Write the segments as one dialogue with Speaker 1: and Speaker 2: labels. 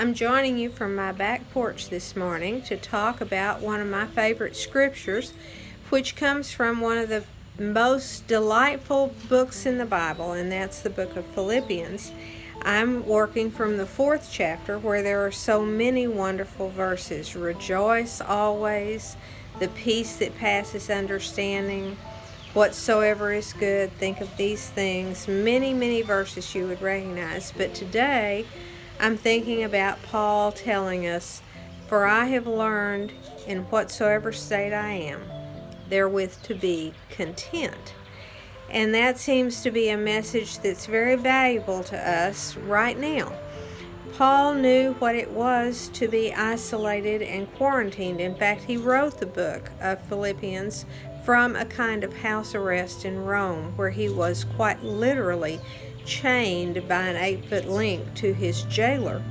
Speaker 1: I'm joining you from my back porch this morning to talk about one of my favorite scriptures, which comes from one of the most delightful books in the Bible, and that's the book of Philippians. I'm working from the 4th chapter where there are so many wonderful verses. Rejoice always, the peace that passes understanding, whatsoever is good, think of these things. Many verses you would recognize. But today, I'm thinking about Paul telling us, "For I have learned in whatsoever state I am, therewith to be content." And that seems to be a message that's very valuable to us right now. Paul knew what it was to be isolated and quarantined. In fact, he wrote the book of Philippians from a kind of house arrest in Rome, where he was quite literally chained by an 8-foot link to his jailer.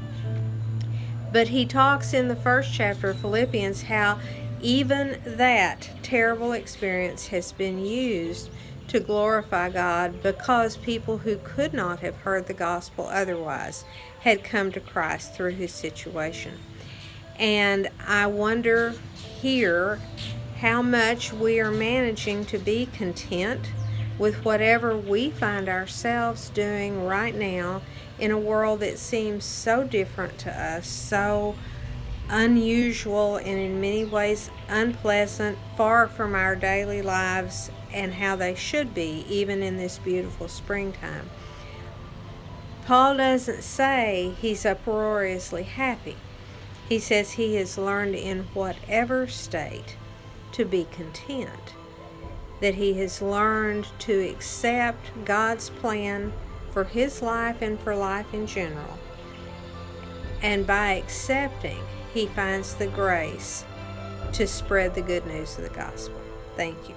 Speaker 1: But he talks in the 1st chapter of Philippians how even that terrible experience has been used to glorify God, because people who could not have heard the gospel otherwise had come to Christ through his situation. And I wonder here how much we are managing to be content with whatever we find ourselves doing right now in a world that seems so different to us, so unusual, and in many ways unpleasant, far from our daily lives and how they should be, even in this beautiful springtime. Paul doesn't say he's uproariously happy. He says he has learned in whatever state to be content, that he has learned to accept God's plan for his life and for life in general. And by accepting, he finds the grace to spread the good news of the gospel. Thank you.